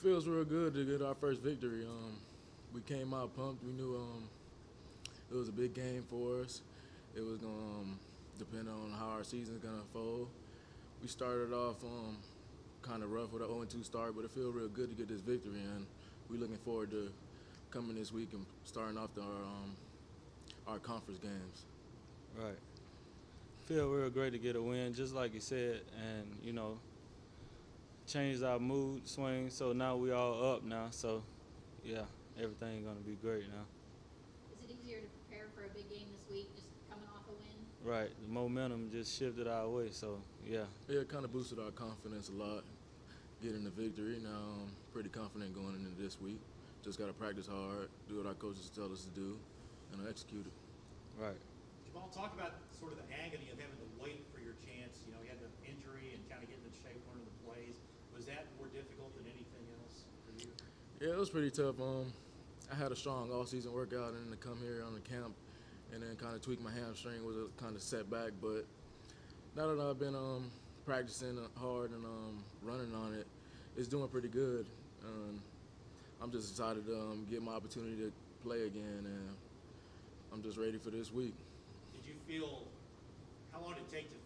Feels real good to get our first victory. We came out pumped. We knew it was a big game for us. It was going to depend on how our season's going to unfold. We started off kind of rough with an 0-2 start, but it feels real good to get this victory, and we're looking forward to coming this week and starting off our conference games. Right. Feel real great to get a win, just like you said, and changed our mood swing. So now we all up now. So yeah, everything's gonna be great now. Is it easier to prepare for a big game this week, just coming off a win? Right. The momentum just shifted our way. So yeah. Yeah, it kind of boosted our confidence a lot, getting the victory. Now I'm pretty confident going into this week. Just got to practice hard, do what our coaches tell us to do, and execute it. Right. Jaamal, talk about sort of the agony of having to wait for your chance. You know, you had the injury and kind of getting in shape, learning the plays. Was that more difficult than anything else for you? Yeah, it was pretty tough. I had a strong all-season workout, and then to come here on the camp and then kind of tweak my hamstring was a kind of setback. But now that I've been practicing hard and running on it, it's doing pretty good. I'm just excited to get my opportunity to play again, and I'm just ready for this week. Did you feel, how long did it take to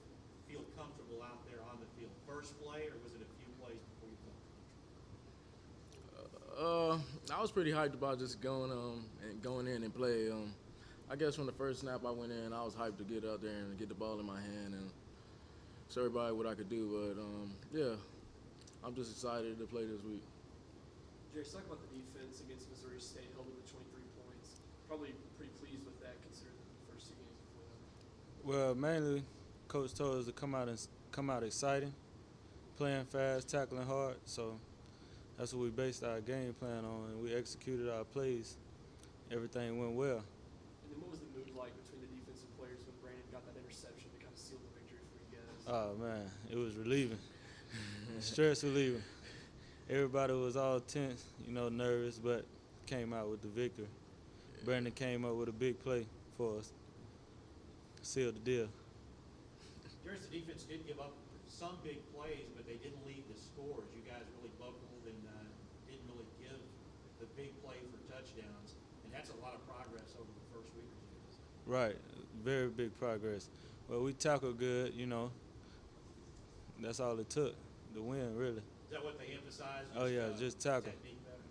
feel comfortable out there on the field? First play, or was it a few plays before you felt comfortable? I was pretty hyped about just going in and play. I guess from the first snap I went in, I was hyped to get out there and get the ball in my hand and show everybody what I could do. But yeah, I'm just excited to play this week. Jarius, talk about the defense against Missouri State, held them to 23 points. Probably pretty pleased with that considering the first two games before that. Well, mainly, coach told us to come out exciting, playing fast, tackling hard. So that's what we based our game plan on, and we executed our plays. Everything went well. And then what was the mood like between the defensive players when Brandon got that interception to kind of seal the victory for you guys? Oh man, it was relieving, stress relieving. Everybody was all tense, nervous, but came out with the victory. Brandon came up with a big play for us, sealed the deal. Jarius, the defense did give up some big plays, but they didn't lead the scores. You guys really buckled and didn't really give the big play for touchdowns, and that's a lot of progress over the first week or two. Right, very big progress. Well, we tackled good, That's all it took, the win, really. Is that what they emphasized? Oh yeah, just tackle. Technique better?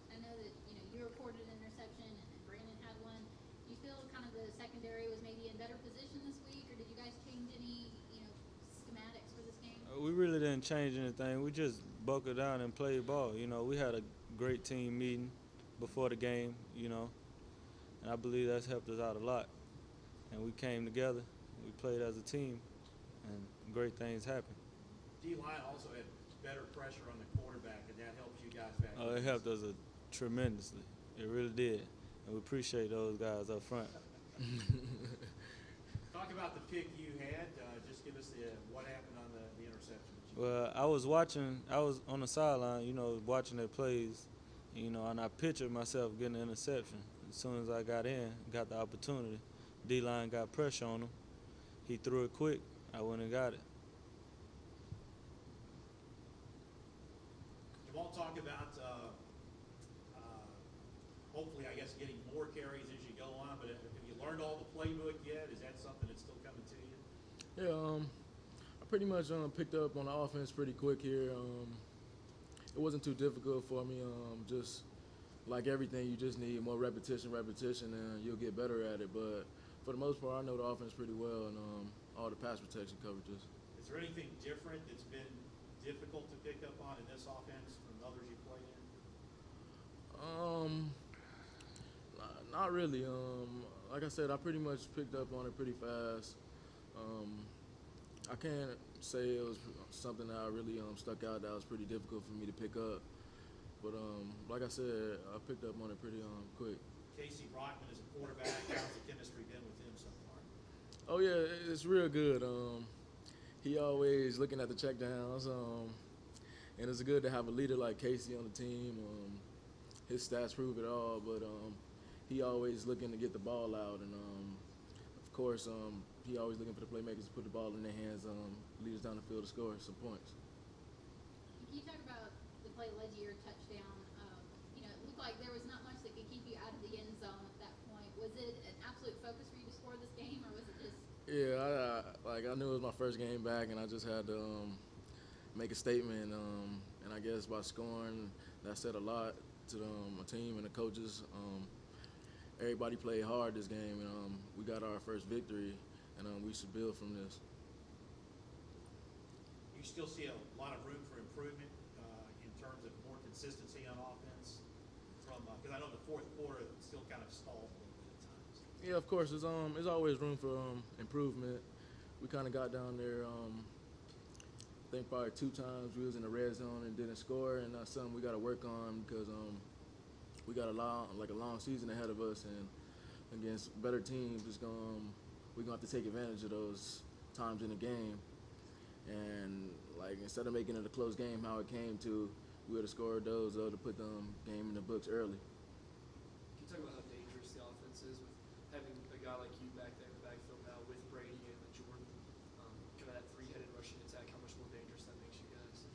I know that you reported an interception and Brandon had one. Do you feel kind of the secondary was maybe in better position this week, or did you guys change any schematics for this game? We really didn't change anything. We just buckled down and played ball. We had a great team meeting before the game, and I believe that's helped us out a lot. And we came together, we played as a team, and great things happened. D-line also had better pressure on the quarterback, and that helps you guys back. Oh, it helped us tremendously. It really did. And we appreciate those guys up front. Talk about the pick you had. Just give us what happened on the interception. Well, I was on the sideline, watching their plays, and I pictured myself getting an interception. As soon as I got the opportunity, D-line got pressure on him. He threw it quick. I went and got it. Jaamal, talk about hopefully, I guess, getting more carries as you go on. But have you learned all the playbook yet? Is that something that's still coming to you? Yeah, I pretty much picked up on the offense pretty quick here. It wasn't too difficult for me. Just like everything, you just need more repetition, and you'll get better at it. But for the most part, I know the offense pretty well and all the pass protection coverages. Is there anything different that's been difficult to pick up on in this offense from others you played in? Not really. Like I said, I pretty much picked up on it pretty fast. I can't say it was something that I really stuck out that was pretty difficult for me to pick up. But like I said, I picked up on it pretty quick. Casey Brockman is a quarterback. How's the chemistry been with him so far? Oh yeah, it's real good. He always looking at the checkdowns, and it's good to have a leader like Casey on the team. His stats prove it all, but he always looking to get the ball out, and of course, he always looking for the playmakers to put the ball in their hands, lead us down the field to score some points. Can you talk about play led to your touchdown. It looked like there was not much that could keep you out of the end zone at that point. Was it an absolute focus for you to score this game, or was it just? Yeah, I knew it was my first game back, and I just had to make a statement. And I guess by scoring, that said a lot to my team and the coaches. Everybody played hard this game, and we got our first victory, and we should build from this. You still see a lot of room for improvement in terms of more consistency on offense from because I know the fourth quarter still kind of stalled a little bit at times. Yeah, of course. There's always room for improvement. We kind of got down there. I think probably 2 times we was in the red zone and didn't score, and that's something we got to work on because we got a long season ahead of us, and against better teams, we're gonna have to take advantage of those times in the game. And instead of making it a close game, how it came to, we would have scored those to put the game in the books early. Can you talk about how dangerous the offense is with having a guy like you back there in the backfield now with Brady and with Jordan, kind of that 3-headed rushing attack? How much more dangerous that makes you guys?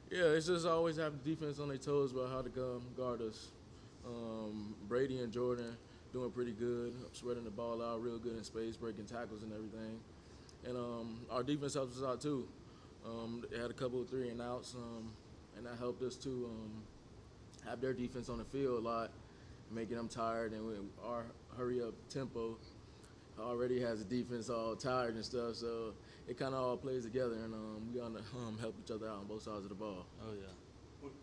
Yeah, it's just always have the defense on their toes about how to guard us. Brady and Jordan doing pretty good, spreading the ball out real good in space, breaking tackles and everything. And our defense helps us out too. They had a couple of 3-and-outs, and that helped us to have their defense on the field a lot, making them tired. And our hurry-up tempo already has the defense all tired and stuff, so it kind of all plays together, and we got to help each other out on both sides of the ball. Oh, yeah.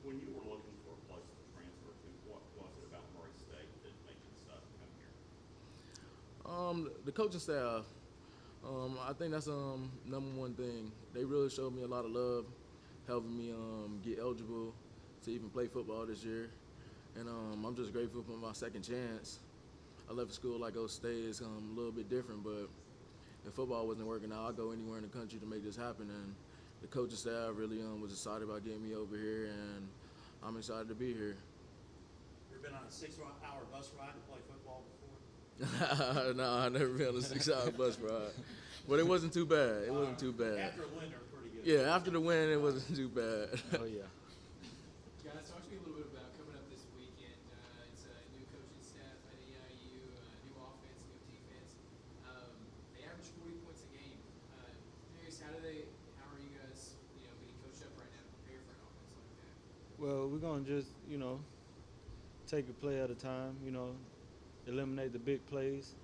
When you were looking for a place to transfer to, what was it about Murray State that made you decide to come here? The coaching staff. I think that's number one thing. They really showed me a lot of love, helping me get eligible to even play football this year. And I'm just grateful for my second chance. I left a school like Oak State. It's a little bit different, but if football wasn't working out, I'd go anywhere in the country to make this happen. And the coaching staff really was excited about getting me over here, and I'm excited to be here. You ever been on a 6-hour bus ride to play football before? No, I've never been on a 6-hour bus ride. But it wasn't too bad. It wasn't too bad. After a win, they're pretty good. Yeah, after the win, it wasn't too bad. Oh, yeah. Guys, talk to me a little bit about coming up this weekend. It's a new coaching staff at AIU, new offense, new defense. They average 40 points a game. Jarius, how are you guys, being coached up right now to prepare for an offense like that? Well, we're going to just, take a play at a time, eliminate the big plays,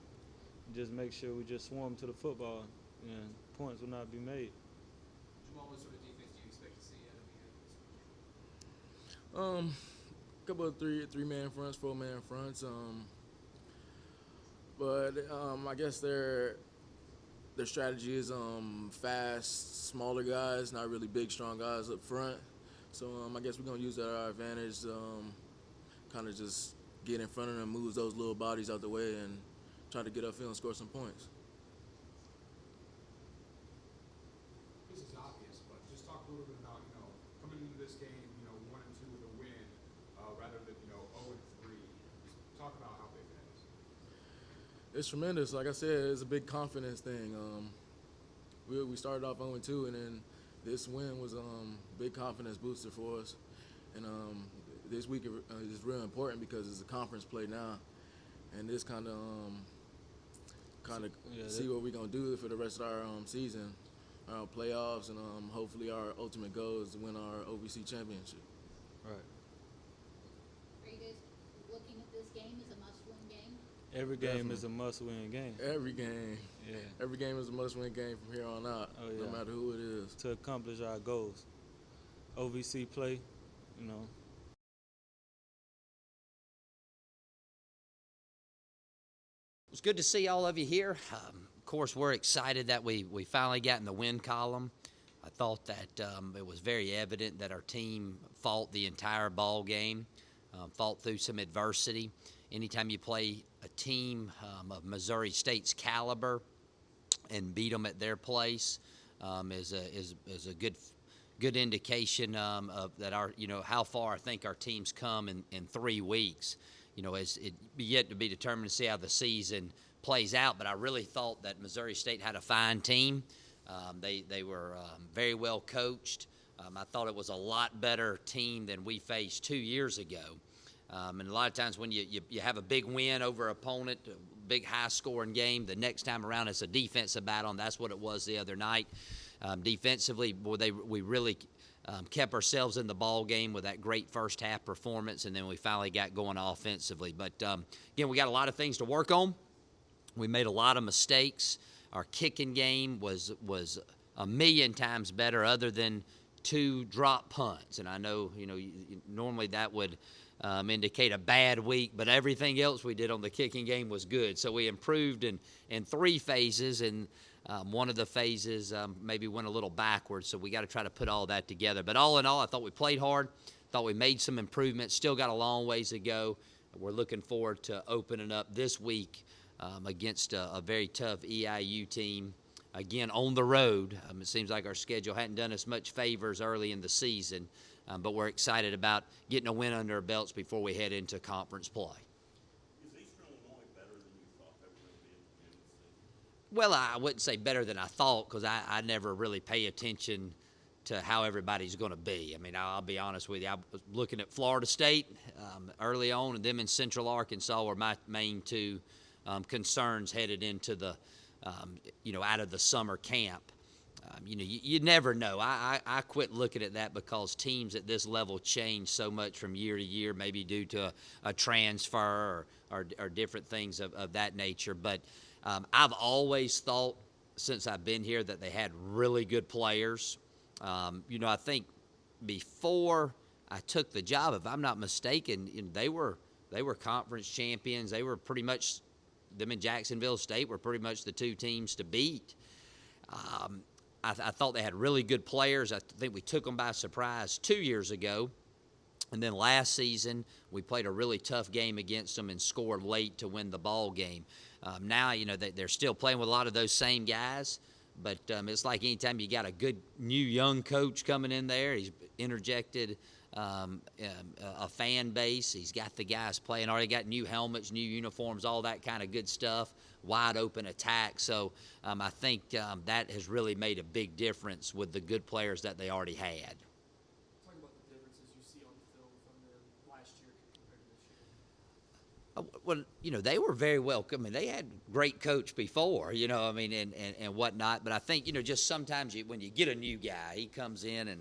and just make sure we just swarm to the football, and points will not be made. Jaamal, what sort of defense do you expect to see out of you this weekend? A couple of three-man fronts, 4-man fronts. But I guess their strategy is fast, smaller guys, not really big, strong guys up front. So I guess we're going to use that to our advantage, kind of just get in front of them, move those little bodies out the way, and try to get upfield and score some points. This is obvious, but just talk a little bit about, coming into this game, 1-2 with a win, rather than, 0-3. Just talk about how big that is. It's tremendous. Like I said, it's a big confidence thing. We started off 0-2, and then this win was a big confidence booster for us. And this week is real important because it's a conference play now, and this kind of see what we're gonna do for the rest of our season, our playoffs, and hopefully our ultimate goal is to win our OVC championship. Right. Are you guys looking at this game as a must-win game? Every game Definitely. is a must-win game. Every game. Yeah. Every game is a must-win game from here on out, Oh, yeah. no matter who it is. To accomplish our goals. OVC play, It was good to see all of you here. Of course, we're excited that we finally got in the win column. I thought that it was very evident that our team fought the entire ball game, fought through some adversity. Anytime you play a team of Missouri State's caliber and beat them at their place is a good indication of that our how far I think our team's come in 3 weeks. As it yet to be determined to see how the season plays out, but I really thought that Missouri State had a fine team. They were very well coached. I thought it was a lot better team than we faced 2 years ago. And a lot of times when you have a big win over an opponent, a big high-scoring game, the next time around it's a defensive battle, and that's what it was the other night. Defensively, boy, we really kept ourselves in the ball game with that great first-half performance, and then we finally got going offensively. But, again, we got a lot of things to work on. We made a lot of mistakes. Our kicking game was a million times better other than 2 drop punts. And I know, normally that would indicate a bad week, but everything else we did on the kicking game was good. So we improved in 3 phases, and one of the phases maybe went a little backwards. So we got to try to put all that together. But all in all, I thought we played hard, thought we made some improvements, still got a long ways to go. We're looking forward to opening up this week against a very tough EIU team. Again, on the road. It seems like our schedule hadn't done us much favors early in the season, but we're excited about getting a win under our belts before we head into conference play. Is Eastern Illinois better than you thought they were going to be at the beginning of the season? Well, I wouldn't say better than I thought because I never really pay attention to how everybody's going to be. I mean, I'll be honest with you. I was looking at Florida State early on, and them in Central Arkansas were my main 2 concerns headed into the out of the summer camp. You never know. I quit looking at that because teams at this level change so much from year to year, maybe due to a transfer or different things of that nature. But I've always thought since I've been here that they had really good players. I think before I took the job, if I'm not mistaken, they were conference champions. They were pretty much, them and Jacksonville State were pretty much the 2 teams to beat. I thought they had really good players. I think we took them by surprise 2 years ago. And then last season, we played a really tough game against them and scored late to win the ball game. Now, they're still playing with a lot of those same guys. But it's like anytime you got a good new young coach coming in there, he's interjected a fan base. He's got the guys playing, already got new helmets, new uniforms, all that kind of good stuff, wide open attack. So I think that has really made a big difference with the good players that they already had. Talk about the differences you see on the film from the last year compared to this year. Well, they were very welcome. I mean, they had great coach before, and whatnot. But I think, just sometimes when you get a new guy, he comes in and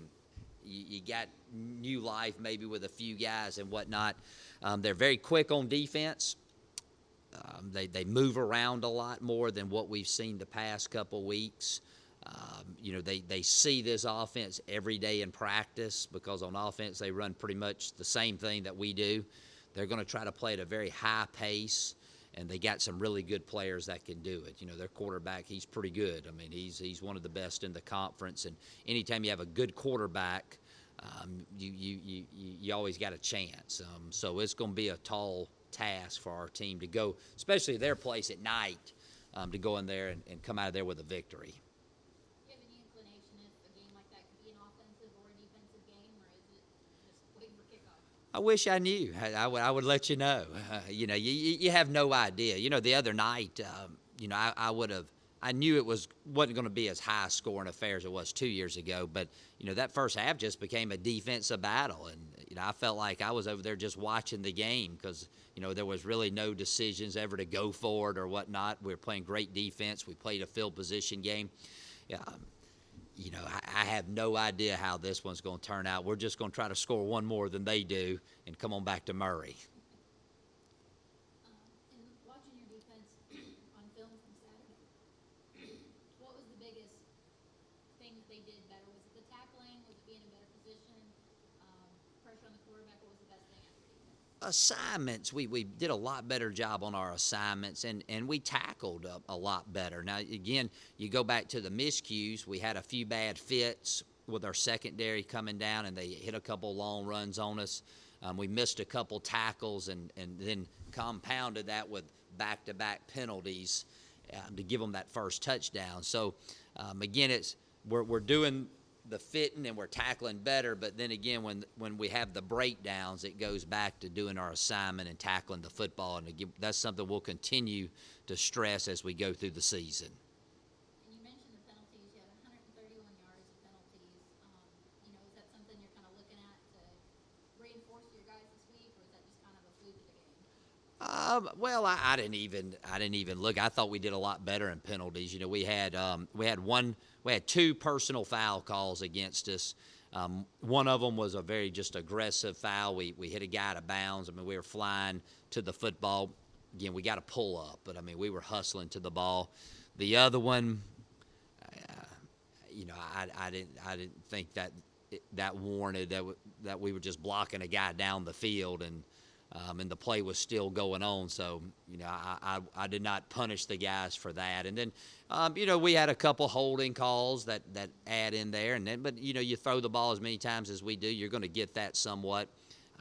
you got new life maybe with a few guys and whatnot. They're very quick on defense. They move around a lot more than what we've seen the past couple weeks. They see this offense every day in practice because on offense they run pretty much the same thing that we do. They're going to try to play at a very high pace, and they got some really good players that can do it. Their quarterback, he's pretty good. I mean, he's one of the best in the conference, and anytime you have a good quarterback, you always got a chance. So it's going to be a tall task for our team to go, especially their place at night, to go in there and come out of there with a victory. Do you have any inclination if a game like that could be an offensive or a defensive game, or is it just waiting for kickoff? I wish I knew. I would let you know. You have no idea. The other night, I knew it wasn't going to be as high scoring affair as it was 2 years ago. But that first half just became a defensive battle, and I felt like I was over there just watching the game because there was really no decisions ever to go for it or whatnot. We were playing great defense. We played a field position game. I have no idea how this one's going to turn out. We're just going to try to score one more than they do and come on back to Murray. And watching your defense on film from Saturday, what was the biggest thing that they did better? Was it the tackling? Was it being in a better position? Pressure on the quarterback? What was the best thing after defense? Assignments, we did a lot better job on our assignments, and we tackled a lot better. Now, again, you go back to the miscues. We had a few bad fits with our secondary coming down, and they hit a couple long runs on us. We missed a couple tackles and then compounded that with back-to-back penalties to give them that first touchdown. So, again, we're doing the fitting and we're tackling better, but then again, when we have the breakdowns, it goes back to doing our assignment and tackling the football, and again, that's something we'll continue to stress as we go through the season. And you mentioned the penalties. You had 131 yards of penalties. Is Well, I didn't even look. I thought we did a lot better in penalties. You know, we had two personal foul calls against us. One of them was a very just aggressive foul. We hit a guy out of bounds. I mean, we were flying to the football. Again, we got to pull up, but I mean, we were hustling to the ball. The other one, I didn't think that warranted that we were just blocking a guy down the field and the play was still going on. So, I did not punish the guys for that. And then, we had a couple holding calls that add in there. And then, but, you throw the ball as many times as we do, you're going to get that somewhat.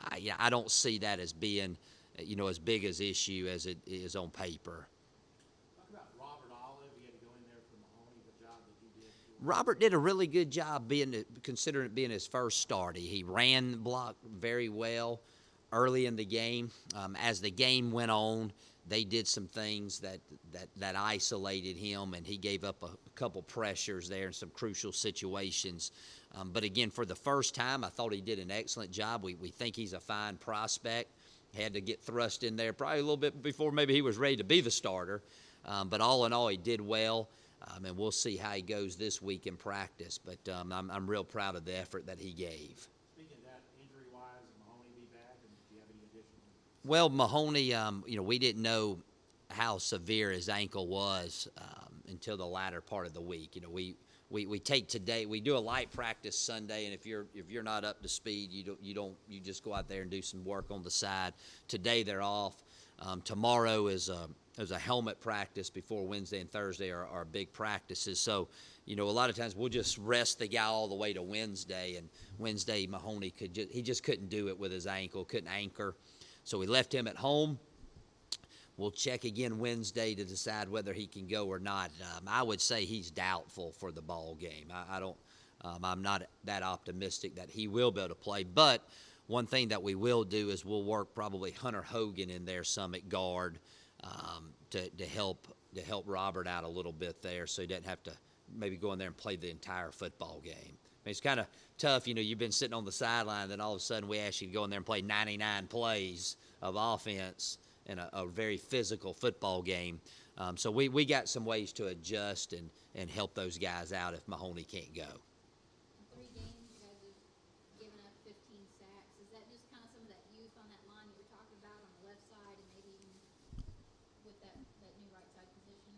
I don't see that as being, as big as issue as it is on paper. Talk about Robert Olive. He had to go in there for Mahoney, the job that he did. Robert did a really good job considering it being his first start. He ran the block very well early in the game. As the game went on, they did some things that isolated him, and he gave up a couple pressures there in some crucial situations. But again, for the first time, I thought he did an excellent job. We think he's a fine prospect. Had to get thrust in there probably a little bit before maybe he was ready to be the starter. But all in all, he did well. And we'll see how he goes this week in practice. But I'm real proud of the effort that he gave. Speaking of that, injury-wise, will Mahoney be back, and do you have any additional? Well, Mahoney, we didn't know how severe his ankle was until the latter part of the week. We take today. We do a light practice Sunday, and if you're not up to speed, you just go out there and do some work on the side. Today they're off. Tomorrow is a helmet practice before Wednesday and Thursday are big practices. So, a lot of times we'll just rest the guy all the way to Wednesday. And Wednesday Mahoney he just couldn't do it with his ankle, couldn't anchor. So we left him at home. We'll check again Wednesday to decide whether he can go or not. I would say he's doubtful for the ball game. I'm not that optimistic that he will be able to play. But one thing that we will do is we'll work probably Hunter Hogan in there some at guard to help Robert out a little bit there, so he doesn't have to maybe go in there and play the entire football game. I mean, it's kind of tough. You've been sitting on the sideline, then all of a sudden we ask you to go in there and play 99 plays of offense in a very physical football game. So we got some ways to adjust and help those guys out if Mahoney can't go. In 3 games, you guys have given up 15 sacks. Is that just kind of some of that youth on that line you were talking about on the left side and maybe even with that new right side position?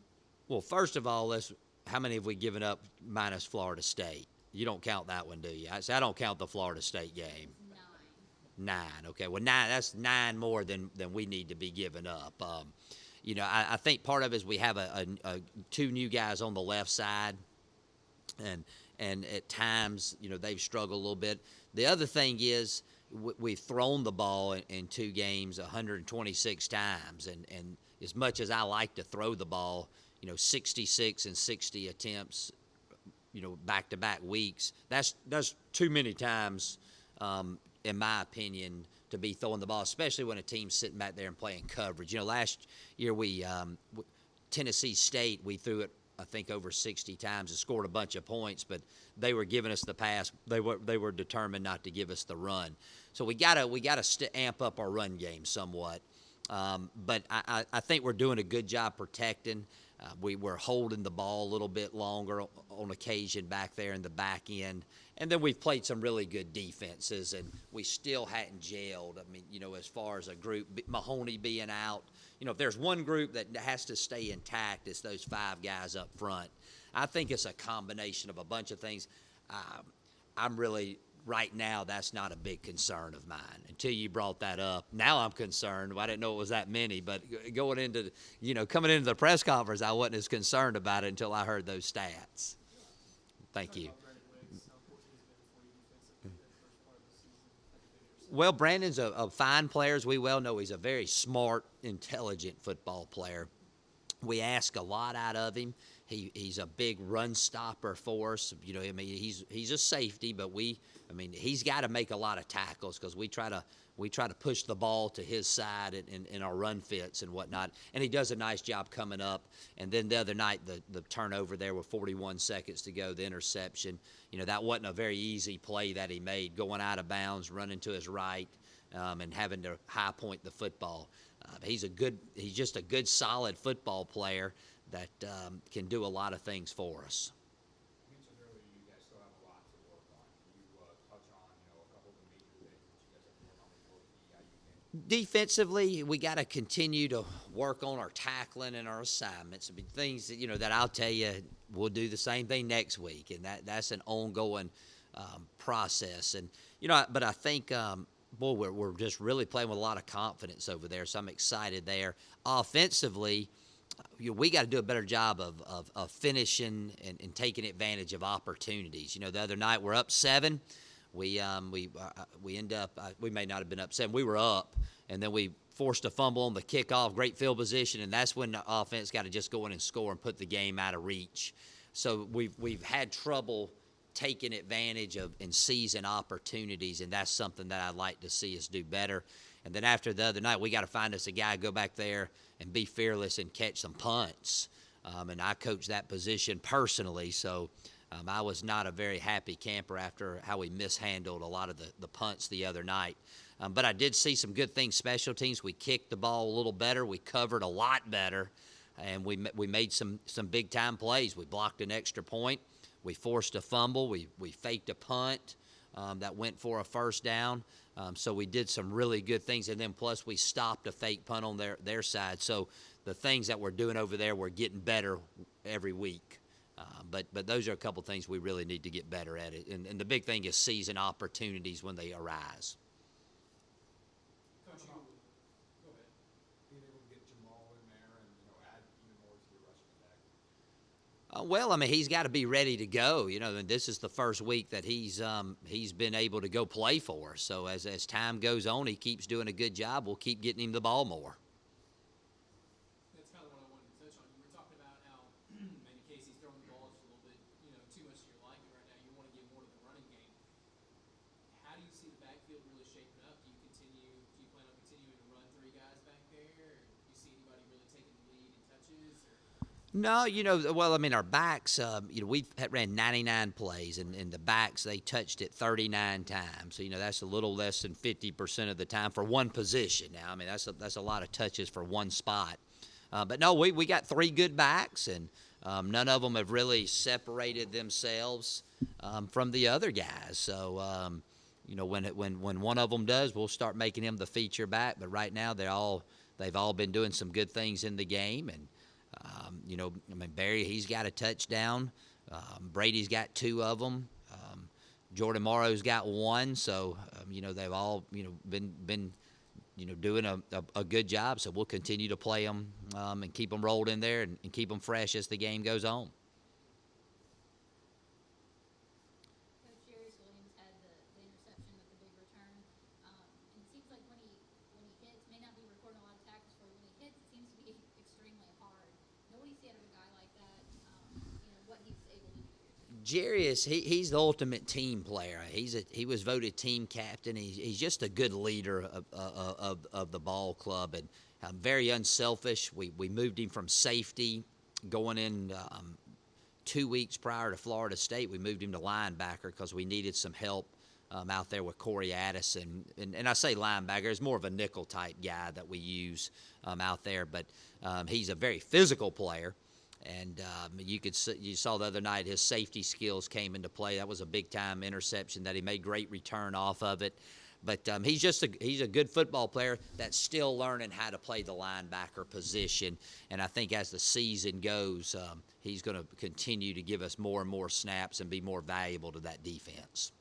Well, first of all, how many have we given up minus Florida State? You don't count that one, do you? I don't count the Florida State game. 9. Okay. Well, 9. That's 9 more than we need to be giving up. I think part of it is we have a 2 new guys on the left side, and at times they've struggled a little bit. The other thing is we've thrown the ball in 2 games 126 times, and as much as I like to throw the ball, 66 and 60 attempts, back-to-back weeks. That's too many times. In my opinion, to be throwing the ball, especially when a team's sitting back there and playing coverage. Last year Tennessee State, we threw it, I think, over 60 times and scored a bunch of points, but they were giving us the pass. They were determined not to give us the run. So we gotta amp up our run game somewhat. But I think we're doing a good job protecting. We're holding the ball a little bit longer on occasion back there in the back end. And then we've played some really good defenses, and we still hadn't gelled. I mean, as far as a group, Mahoney being out, if there's one group that has to stay intact, it's those 5 guys up front. I think it's a combination of a bunch of things. I'm really, right now, that's not a big concern of mine. Until you brought that up, now I'm concerned. I didn't know it was that many, but coming into the press conference, I wasn't as concerned about it until I heard those stats. Thank you. Well, Brandon's a fine player, as we well know. He's a very smart, intelligent football player. We ask a lot out of him. He's a big run stopper for us. He's a safety, but he's got to make a lot of tackles because we try to push the ball to his side in our run fits and whatnot. And he does a nice job coming up. And then the other night, the turnover there with 41 seconds to go, the interception. That wasn't a very easy play that he made, going out of bounds, running to his right, and having to high point the football. He's just a good, solid football player that can do a lot of things for us. You mentioned earlier you guys still have a lot to work on. Can you touch on, a couple of the major things that you guys have to work on before the EIU game? Defensively, we got to continue to work on our tackling and our assignments. I mean, things that, that I'll tell you, we'll do the same thing next week, and that's an ongoing process. And but I think, boy, we're just really playing with a lot of confidence over there. So I'm excited there. Offensively, we got to do a better job of finishing and taking advantage of opportunities. The other night we're up 7. We end up we may not have been up 7. We were up, and then we forced a fumble on the kickoff, great field position, and that's when the offense got to just go in and score and put the game out of reach. So we've had trouble taking advantage of and seizing opportunities, and that's something that I'd like to see us do better. And then after the other night, we got to find us a guy, go back there and be fearless and catch some punts. And I coach that position personally, so I was not a very happy camper after how we mishandled a lot of the punts the other night. But I did see some good things, special teams. We kicked the ball a little better. We covered a lot better, and we made some big-time plays. We blocked an extra point. We forced a fumble. We faked a punt that went for a first down. So we did some really good things, and then plus we stopped a fake punt on their side. So the things that we're doing over there, we're getting better every week. But those are a couple things we really need to get better at it. And the big thing is seizing opportunities when they arise. Coach, go ahead. Being able to get Jaamal in there and add even more to your rushing attack. Well, I mean, he's got to be ready to go. And this is the first week that he's been able to go play for us. So as time goes on, he keeps doing a good job. We'll keep getting him the ball more. That's kind of what I wanted to touch on. You were talking about how maybe Casey's throwing the ball just a little bit, too much to your liking right now. You want to get more to the running game. How do you see the backfield really shaping up? Do you plan on continuing to run 3 guys back there? Or do you see anybody really taking the lead in touches? No, well, I mean, our backs, we've ran 99 plays, and the backs, they touched it 39 times. So, that's a little less than 50% of the time for one position. Now, I mean, that's a lot of touches for one spot. But no, we got 3 good backs, and none of them have really separated themselves from the other guys. So, when one of them does, we'll start making him the feature back. But right now, they've all been doing some good things in the game, and Barry, he's got a touchdown. Brady's got 2 of them. Jordan Morrow's got 1. So, they've all, been doing a good job. So we'll continue to play them and keep them rolled in there and keep them fresh as the game goes on. Coach Jarius Williams had the interception with the big return. And it seems like when he hits, may not be recording a lot of tackles for when he hits, it seems to be extremely hard. What do you see out of a guy like that? What he's able to do. Jarius, he's the ultimate team player. He was voted team captain. He's just a good leader of the ball club, and very unselfish. We moved him from safety going in 2 weeks prior to Florida State. We moved him to linebacker because we needed some help out there with Corey Addison. And I say linebacker, it's more of a nickel type guy that we use out there, but he's a very physical player. And you saw the other night his safety skills came into play. That was a big-time interception that he made great return off of it. But he's a good football player that's still learning how to play the linebacker position. And I think as the season goes, he's going to continue to give us more and more snaps and be more valuable to that defense.